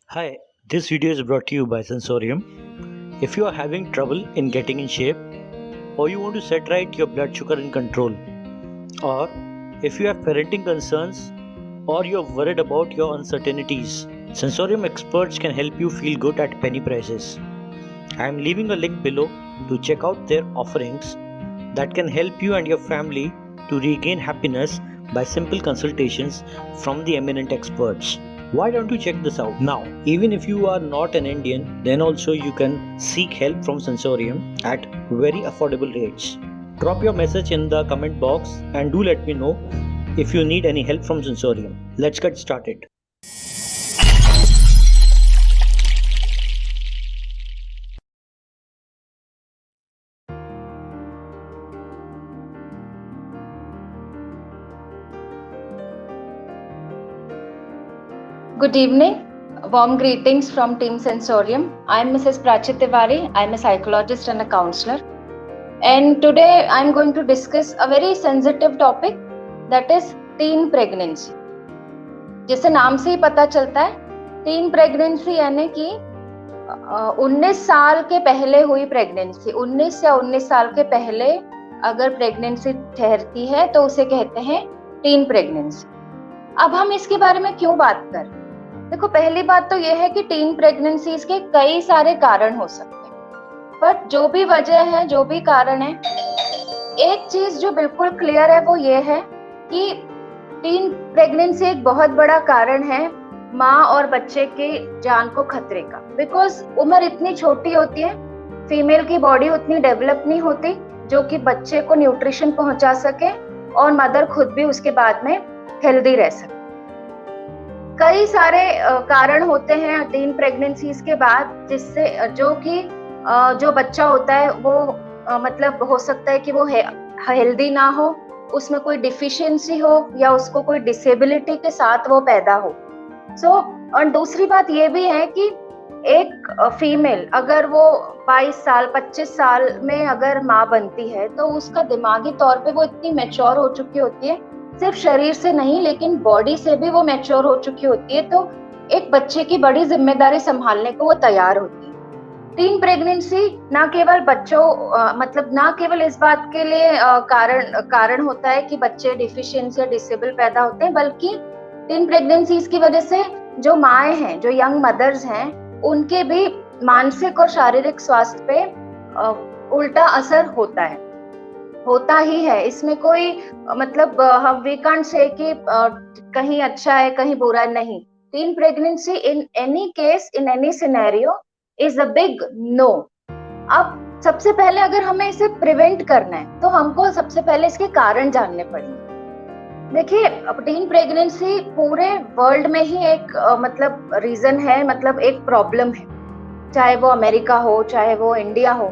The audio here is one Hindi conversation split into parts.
Hi, this video is brought to you by Sensorium. If you are having trouble in getting in shape, or you want to set right your blood sugar in control, or if you have parenting concerns, or you are worried about your uncertainties, Sensorium experts can help you feel good at penny prices. I am leaving a link below to check out their offerings that can help you and your family to regain happiness by simple consultations from the eminent experts. Why don't you check this out now? Even if you are not an Indian, then also you can seek help from Sensorium at very affordable rates. Drop your message in the comment box and do let me know if you need any help from Sensorium. Let's get started. Good evening. Warm greetings from Team Sensorium. I'm Mrs. Prachi Tiwari. I'm a psychologist and a counselor. And today I'm going to discuss a very sensitive topic, that is teen pregnancy. जैसे नाम से ही पता चलता है, टीन प्रेगनेंसी यानी कि 19 साल के पहले हुई प्रेगनेंसी, 19 या 19 साल के पहले अगर प्रेगनेंसी ठहरती है तो उसे कहते हैं टीन प्रेगनेंसी। अब हम इसके बारे में क्यों बात कर रहे हैं? देखो, पहली बात तो यह है कि टीन प्रेगनेंसीज के कई सारे कारण हो सकते हैं, बट जो भी वजह है, जो भी कारण है, एक चीज जो बिल्कुल क्लियर है वो ये है कि टीन प्रेगनेंसी एक बहुत बड़ा कारण है माँ और बच्चे के जान को खतरे का। बिकॉज उम्र इतनी छोटी होती है, फीमेल की बॉडी उतनी डेवलप नहीं होती जो कि बच्चे को न्यूट्रिशन पहुंचा सके और मदर खुद भी उसके बाद में हेल्दी रह सके। कई सारे कारण होते हैं टीन प्रेगनेंसीज के बाद, जिससे जो बच्चा होता है वो मतलब हो सकता है कि वो हेल्दी ना हो, उसमें कोई डिफिशियंसी हो या उसको कोई डिसेबिलिटी के साथ वो पैदा हो। और दूसरी बात ये भी है कि एक फीमेल अगर वो 22 साल 25 साल में अगर माँ बनती है तो उसका दिमागी तौर पे वो इतनी मैच्योर हो चुकी होती है, सिर्फ शरीर से नहीं लेकिन बॉडी से भी वो मैच्योर हो चुकी होती है, तो एक बच्चे की बड़ी जिम्मेदारी संभालने को वो तैयार होती है। टीन प्रेगनेंसी ना केवल मतलब ना केवल इस बात के लिए कारण होता है कि बच्चे डिफिशियंसी या डिसेबल पैदा होते हैं, बल्कि टीन प्रेगनेंसीज की वजह से जो माएँ हैं, जो यंग मदर्स हैं, उनके भी मानसिक और शारीरिक स्वास्थ्य पे उल्टा असर होता ही है। इसमें कोई मतलब हम वी कांट से कि कहीं अच्छा है कहीं बुरा नहीं। Teen pregnancy in any case, in any scenario is a big no. अब सबसे पहले अगर हमें इसे प्रिवेंट करना है तो हमको सबसे पहले इसके कारण जानने पड़ेंगे। देखिए, टीन प्रेगनेंसी पूरे वर्ल्ड में ही एक मतलब रीजन है, मतलब एक प्रॉब्लम है, चाहे वो अमेरिका हो चाहे वो इंडिया हो।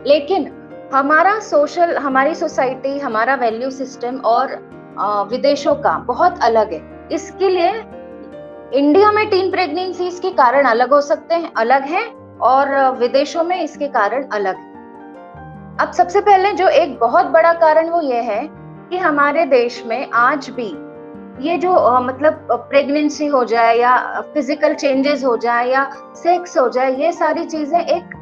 लेकिन हमारी सोसाइटी, हमारा वैल्यू सिस्टम और विदेशों का बहुत अलग है। इसके लिए इंडिया में टीन प्रेगनेंसीज के कारण अलग हो सकते हैं, अलग हैं, और विदेशों में इसके कारण अलग है। अब सबसे पहले जो एक बहुत बड़ा कारण वो ये है कि हमारे देश में आज भी ये जो मतलब प्रेगनेंसी हो जाए या फिजिकल चेंजेस हो जाए या सेक्स हो जाए, ये सारी चीजें एक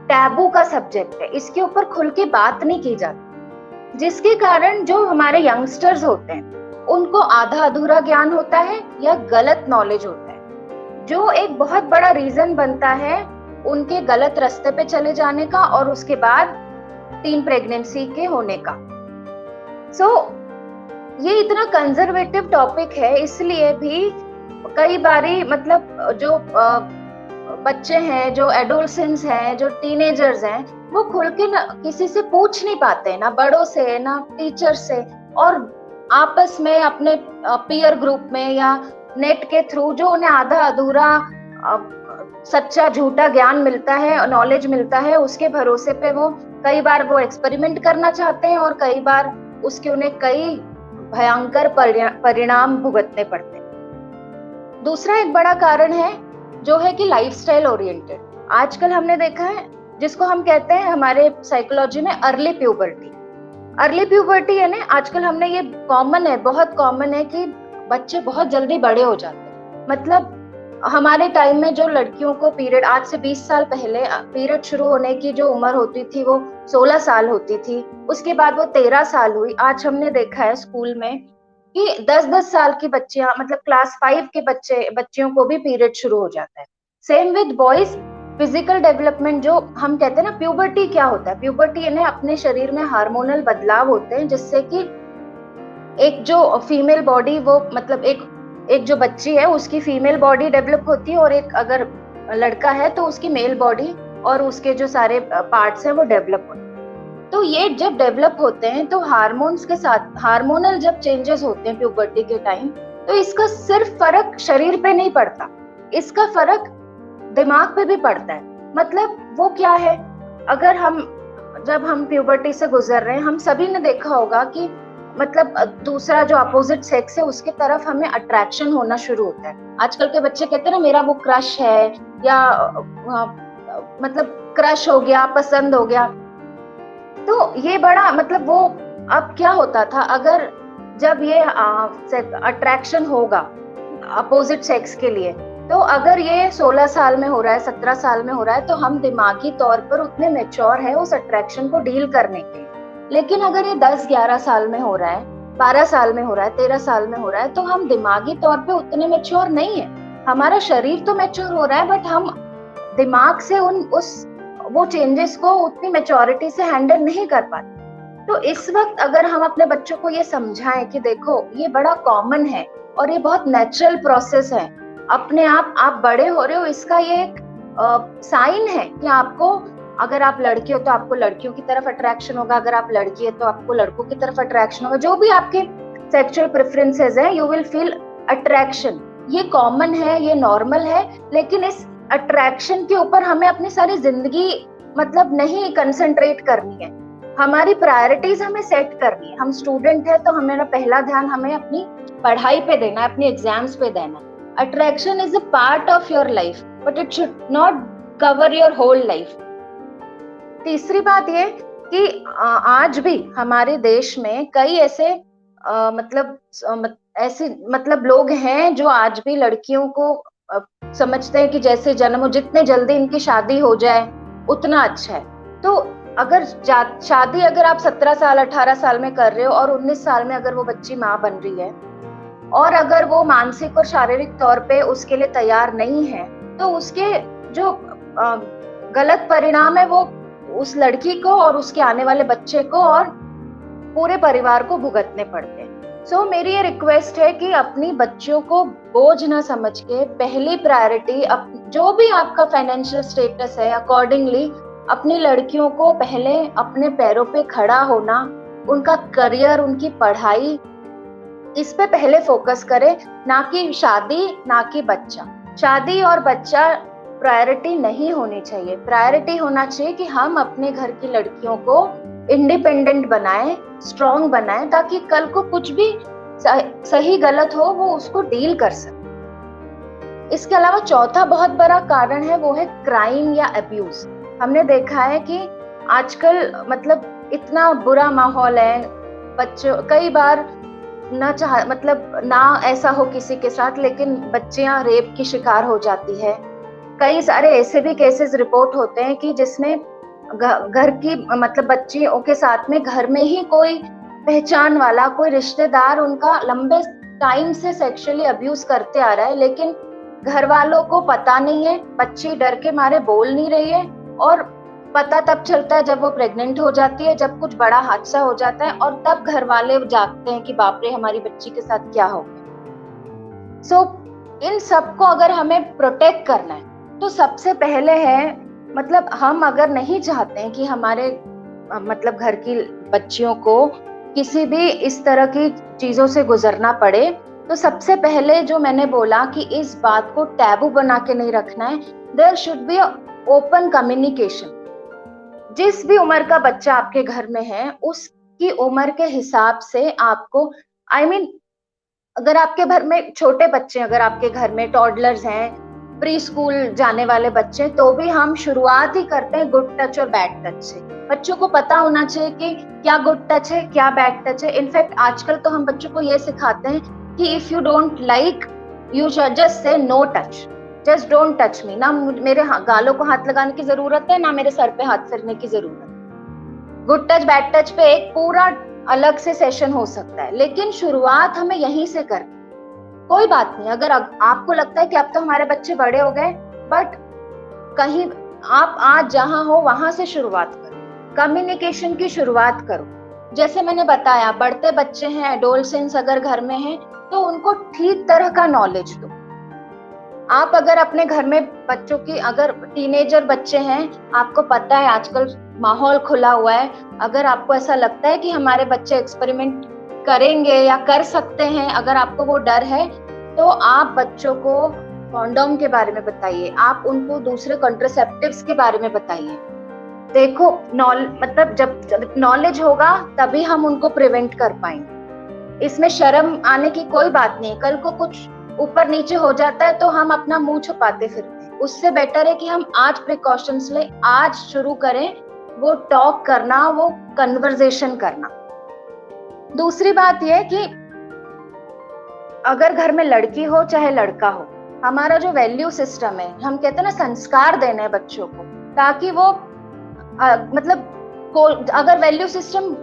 टैबू का सब्जेक्ट है, इसके ऊपर खुल के बात नहीं की जाती, जिसके कारण जो हमारे यंगस्टर्स होते हैं उनको आधा अधूरा ज्ञान होता है या गलत नॉलेज होता है, जो एक बहुत बड़ा रीजन बनता है उनके गलत रास्ते पे चले जाने का और उसके बाद टीन प्रेगनेंसी के होने का। ये इतना कंजर्वेटिव टॉपिक है, इसलिए भी कई बारी मतलब जो बच्चे हैं, जो एडोलसेंट्स हैं, जो टीनेजर्स हैं, वो खुल के किसी से पूछ नहीं पाते, ना बड़ों से ना टीचर से, और आपस में अपने पीयर ग्रुप में या नेट के थ्रू जो उन्हें आधा अधूरा सच्चा झूठा ज्ञान मिलता है, नॉलेज मिलता है, उसके भरोसे पे वो कई बार वो एक्सपेरिमेंट करना चाहते हैं और कई बार उसके उन्हें कई भयंकर परिणाम भुगतने पड़ते हैं। दूसरा एक बड़ा कारण है जो है कि लाइफस्टाइल ओरिएंटेड। आजकल हमने देखा है जिसको हम कहते हैं हमारे साइकोलॉजी में अर्ली प्यूबर्टी यानी आजकल हमने ये कॉमन है, बहुत कॉमन है कि बच्चे बहुत जल्दी बड़े हो जाते हैं। मतलब हमारे टाइम में जो लड़कियों को पीरियड, आज से 20 साल पहले पीरियड शुरू होने की जो उम्र होती थी वो 16 साल होती थी, उसके बाद वो 13 साल हुई। आज हमने देखा है स्कूल में कि 10-10 साल की बच्चियां, मतलब क्लास 5 के बच्चियों को भी पीरियड शुरू हो जाता है। Same with boys. Physical development, जो हम कहते हैं ना प्यूबर्टी, क्या होता है प्यूबर्टी? इन्हें अपने शरीर में हार्मोनल बदलाव होते हैं जिससे कि एक जो फीमेल बॉडी, वो मतलब एक जो बच्ची है उसकी फीमेल बॉडी डेवलप होती है, और एक अगर लड़का है तो उसकी मेल बॉडी और उसके जो सारे पार्ट्स हैं वो डेवलप होते हैं। तो ये जब डेवलप होते हैं तो हार्मोन्स के साथ, हार्मोनल जब चेंजेस होते हैं प्यूबर्टी के टाइम, तो इसका सिर्फ फर्क शरीर पे नहीं पड़ता, इसका फर्क दिमाग पे भी पड़ता है। मतलब वो क्या है, अगर जब हम प्यूबर्टी से गुजर रहे हैं, हम सभी ने देखा होगा कि मतलब दूसरा जो अपोजिट सेक्स है उसके तरफ हमें अट्रैक्शन होना शुरू होता है। आजकल के बच्चे कहते हैं ना मेरा वो क्रश है, या मतलब क्रश हो गया, पसंद हो गया। तो ये बड़ा मतलब वो, अब क्या होता था, अगर जब ये अट्रैक्शन होगा अपोजिट सेक्स के लिए, तो अगर ये 16 साल में हो रहा है, 17 साल में हो रहा है, तो हम दिमागी तौर पर उतने मैच्योर है उस अट्रैक्शन को डील करने के लिए। लेकिन अगर ये 10-11 साल में हो रहा है, 12 साल में हो रहा है, 13 साल में हो रहा है, तो हम दिमागी तौर पे उतने मैच्योर नहीं है। हमारा शरीर तो मैच्योर हो रहा है, बट हम दिमाग से वो चेंजेस को उतनी मैच्योरिटी से हैंडल नहीं कर पाते। तो इस वक्त अगर हम अपने बच्चों को ये समझाएं कि देखो ये बड़ा कॉमन है और ये बहुत नेचुरल प्रोसेस है, अपने आप बड़े हो रहे हो, इसका ये एक साइन है कि आपको, अगर आप लड़की हो तो आपको लड़कियों की तरफ अट्रैक्शन होगा, अगर आप लड़की है तो आपको लड़कों की तरफ अट्रैक्शन होगा। जो भी आपके सेक्सुअल प्रेफरेंसेस हैं, यू विल फील अट्रैक्शन। ये कॉमन है, ये नॉर्मल है, लेकिन इस अट्रैक्शन के ऊपर हमें अपनी सारी जिंदगी मतलब नहीं कंसंट्रेट करनी है। हमारी प्रायोरिटीज हमें सेट करनी है। हम स्टूडेंट है तो हमारा पहला ध्यान हमें अपनी पढ़ाई पे देना है, अपने एग्जाम्स पे देना है। Attraction is a part of your life, but it should not cover your whole life. तीसरी बात ये कि आज भी हमारे देश में कई ऐसे मतलब लोग हैं जो आज भी लड़कियों को समझते हैं कि जैसे जन्म हो, जितने जल्दी इनकी शादी हो जाए उतना अच्छा है। तो अगर शादी अगर आप 17 साल 18 साल में कर रहे हो और 19 साल में अगर वो बच्ची माँ बन रही है, और अगर वो मानसिक और शारीरिक तौर पे उसके लिए तैयार नहीं है, तो उसके जो गलत परिणाम है वो उस लड़की को और उसके आने वाले बच्चे को और पूरे परिवार को भुगतने पड़ते हैं। सो मेरी ये रिक्वेस्ट है कि अपनी बच्चियों को बोझ ना समझ के पहली प्रायोरिटी, जो भी आपका फाइनेंशियल स्टेटस है अकॉर्डिंगली अपनी लड़कियों को पहले अपने पैरों पे खड़ा होना, उनका करियर, उनकी पढ़ाई, इस पे पहले फोकस करें, ना कि शादी, ना कि बच्चा। शादी और बच्चा प्रायोरिटी नहीं होनी चाहिए। प्रायोरिटी होना चाहिए कि हम अपने घर की लड़कियों को इंडिपेंडेंट बनाएं, स्ट्रॉन्ग बनाएं, ताकि कल को कुछ भी सही गलत हो वो उसको डील कर सके। इसके अलावा चौथा बहुत बड़ा कारण है वो है क्राइम या अब्यूज। हमने देखा है कि आजकल मतलब इतना बुरा माहौल है, बच्चों कई बार ना ऐसा हो किसी के साथ, लेकिन बच्चियां रेप की शिकार हो जाती है। कई सारे ऐसे भी केसेस रिपोर्ट होते हैं कि जिसमें घर की मतलब बच्चियों के साथ में घर में ही कोई पहचान वाला, कोई रिश्तेदार उनका लंबे टाइम से सेक्सुअली अब्यूज करते आ रहा है, लेकिन घर वालों को पता नहीं है, बच्ची डर के मारे बोल नहीं रही है, और पता तब चलता है जब वो प्रेग्नेंट हो जाती है, जब कुछ बड़ा हादसा हो जाता है, और तब घर वाले जागते हैं कि बाप रे हमारी बच्ची के साथ क्या हो गया। सो इन सबको अगर हमें प्रोटेक्ट करना है तो सबसे पहले है, मतलब हम अगर नहीं चाहते हैं कि हमारे मतलब घर की बच्चियों को किसी भी इस तरह की चीजों से गुजरना पड़े, तो सबसे पहले जो मैंने बोला कि इस बात को टैबू बना के नहीं रखना है। There should be open communication. जिस भी उम्र का बच्चा आपके घर में है उसकी उम्र के हिसाब से आपको, अगर आपके घर में छोटे बच्चे, अगर आपके घर में टॉडलर्स हैं, प्री स्कूल जाने वाले बच्चे, तो भी हम शुरुआत ही करते हैं गुड टच और बैड टच से। बच्चों को पता होना चाहिए कि क्या गुड टच है, क्या बैड टच है। इनफैक्ट आजकल तो हम बच्चों को ये सिखाते हैं कि if you don't like, you should just say no touch. Just don't touch me. ना मेरे गालों को हाथ लगाने की जरूरत है, ना मेरे सर पे हाथ फेरने की जरूरत है। गुड टच बैड टच पे एक पूरा अलग से सेशन हो सकता है, लेकिन शुरुआत हमें यहीं से करनी। कोई बात नहीं, अगर आपको लगता है कि अब तो हमारे बच्चे बड़े हो गए, बट कहीं आप आज जहां हो वहां से शुरुआत करो, कम्युनिकेशन की शुरुआत करो। जैसे मैंने बताया, बढ़ते बच्चे हैं, एडोलसेंस अगर घर में है, तो उनको ठीक तरह का नॉलेज दो। आप अगर अपने घर में बच्चों की, अगर टीनेजर बच्चे हैं, आपको पता है आजकल माहौल खुला हुआ है, अगर आपको ऐसा लगता है कि हमारे बच्चे एक्सपेरिमेंट करेंगे या कर सकते हैं, अगर आपको वो डर है, तो आप बच्चों को कॉन्डोम के बारे में बताइए, आप उनको दूसरे कॉन्ट्रासेप्टिव्स के बारे में बताइए। देखो, मतलब जब नॉलेज होगा तभी हम उनको प्रिवेंट कर पाएंगे। इसमें शर्म आने की कोई बात नहीं। कल को कुछ ऊपर नीचे हो जाता है तो हम अपना मुंह छुपाते फिरते हैं। उससे बेटर है कि हम आज प्रिकॉशंस लें, आज शुरू करें वो टॉक करना, वो कन्वर्सेशन करना। दूसरी बात यह कि अगर घर में लड़की हो चाहे लड़का हो, हमारा जो वैल्यू सिस्टम है, हम कहते हैं ना संस्कार देने हैं बच्चों को, ताकि वो अगर वैल्यू सिस्टम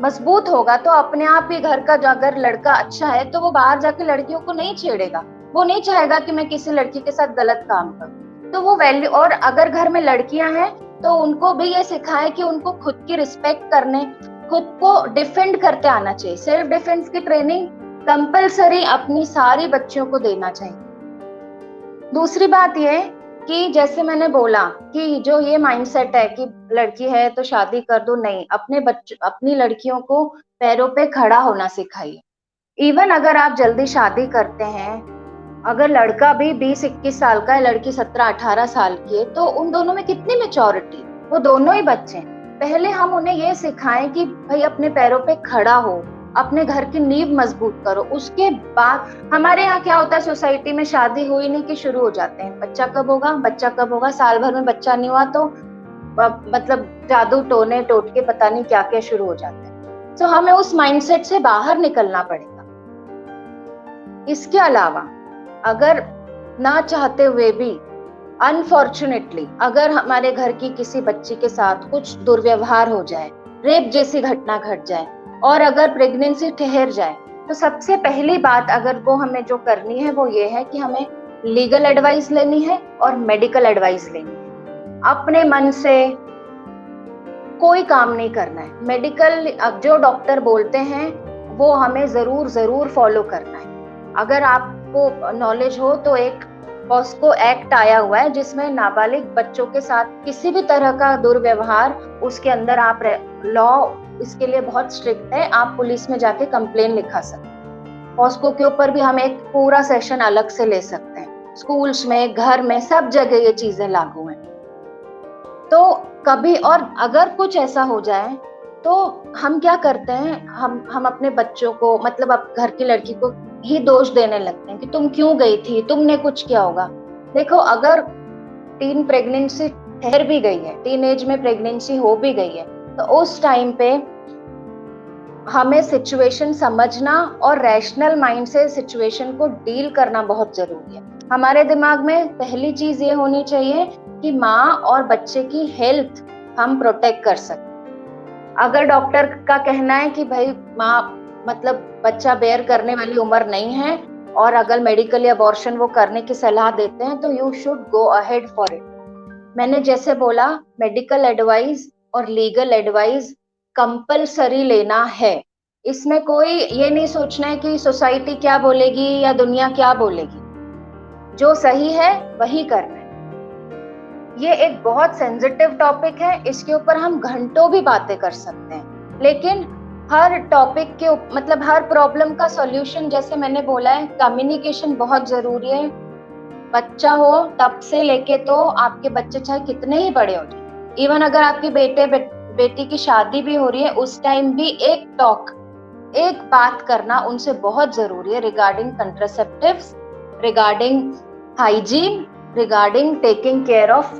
मजबूत होगा तो अपने आप ही घर का, अगर लड़का अच्छा है तो वो बाहर जाके लड़कियों को नहीं छेड़ेगा, वो नहीं चाहेगा कि मैं किसी लड़की के साथ गलत काम करूं। तो वो वैल्यू, और अगर घर में लड़कियां हैं तो उनको भी ये सिखाए कि उनको खुद की रिस्पेक्ट करने, खुद को डिफेंड करते आना चाहिए। सेल्फ डिफेंस की ट्रेनिंग कंपलसरी अपनी सारी बच्चियों को देना चाहिए। दूसरी बात ये कि जैसे मैंने बोला कि जो ये माइंडसेट है कि लड़की है तो शादी कर दो, नहीं, अपनी लड़कियों को पैरों पे खड़ा होना सिखाइए। इवन अगर आप जल्दी शादी करते हैं, अगर लड़का भी 20-21 साल का है, लड़की 17-18 साल की है, तो उन दोनों में कितनी मैच्योरिटी, वो दोनों ही बच्चे हैं। पहले हम उन्हें ये सिखाएं कि भाई अपने पैरों पे खड़ा हो, अपने घर की नींव मजबूत करो। उसके बाद हमारे यहाँ क्या होता है, सोसाइटी में शादी हुई नहीं कि शुरू हो जाते हैं, बच्चा कब होगा, बच्चा कब होगा, साल भर में बच्चा नहीं हुआ तो मतलब जादू टोने टोटके पता नहीं क्या क्या शुरू हो जाते हैं। तो हमें उस माइंडसेट से बाहर निकलना पड़ेगा। इसके अलावा अगर ना चाहते हुए भी अनफॉर्चुनेटली अगर हमारे घर की किसी बच्ची के साथ कुछ दुर्व्यवहार हो जाए, रेप जैसी घटना घट जाए, और अगर प्रेगनेंसी ठहर जाए, तो सबसे पहली बात अगर वो हमें जो करनी है वो ये है कि हमें लीगल एडवाइस लेनी है और मेडिकल एडवाइस लेनी है। अपने मन से कोई काम नहीं करना है। मेडिकल जो डॉक्टर बोलते हैं वो हमें जरूर फॉलो करना है। अगर आपको नॉलेज हो तो एक पॉस्को एक्ट आया हुआ है जिसमें नाबालिग बच्चों के साथ किसी भी तरह का दुर्व्यवहार, उसके अंदर आप लॉ इसके लिए बहुत स्ट्रिक्ट है, आप पुलिस में जाके कंप्लेन लिखा सकते हैं। पॉस्को के ऊपर भी हम एक पूरा सेशन अलग से ले सकते हैं। स्कूल्स में, घर में, सब जगह ये चीजें लागू हैं। तो कभी और अगर कुछ ऐसा हो जाए तो हम क्या करते हैं, हम अपने बच्चों को, मतलब अब घर की लड़की को ही दोष देने लगते हैं कि तुम क्यों गई थी, तुमने कुछ किया होगा। देखो, अगर टीन प्रेगनेंसी ठहर भी गई है, टीन एज में प्रेगनेंसी हो भी गई है, तो उस टाइम पे हमें सिचुएशन समझना और रैशनल माइंड से सिचुएशन को डील करना बहुत जरूरी है। हमारे दिमाग में पहली चीज ये होनी चाहिए कि माँ और बच्चे की हेल्थ हम प्रोटेक्ट कर सकते। अगर डॉक्टर का कहना है कि भाई माँ, मतलब बच्चा बेयर करने वाली उम्र नहीं है, और अगर मेडिकली अबॉर्शन वो करने की सलाह देते हैं, तो you should go ahead for it. मैंने जैसे बोला, मेडिकल एडवाइस और लीगल एडवाइस कंपलसरी लेना है। इसमें कोई ये नहीं सोचना है कि सोसाइटी क्या बोलेगी या दुनिया क्या बोलेगी। जो सही है वही करना है। ये एक बहुत सेंसिटिव टॉपिक है, इसके ऊपर हम घंटों भी बातें कर सकते हैं, लेकिन हर टॉपिक के मतलब हर प्रॉब्लम का सॉल्यूशन, जैसे मैंने बोला है, कम्युनिकेशन बहुत जरूरी है। बच्चा हो तब से लेके तो आपके बच्चे चाहे कितने ही बड़े हो जाए, इवन अगर आपकी बेटी की शादी भी हो रही है, उस टाइम भी एक टॉक, एक बात करना उनसे बहुत जरूरी है regarding contraceptives, regarding hygiene, regarding taking care of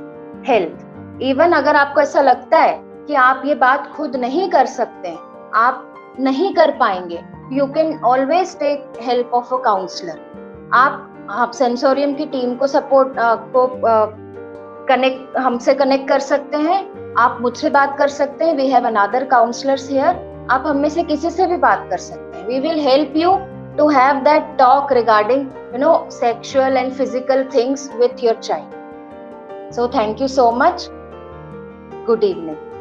health. Even अगर आपको ऐसा लगता है कि आप ये बात खुद नहीं कर सकते, आप नहीं कर पाएंगे, you can always take help of a counsellor. आप आप सेंसोरियम की टीम को हमसे कनेक्ट कर सकते हैं, आप मुझसे बात कर सकते हैं, we have another counsellors here, आप हम में से किसी से भी बात कर सकते हैं. We will help you to have that talk regarding sexual and physical things with your child. So thank you so much. Good evening.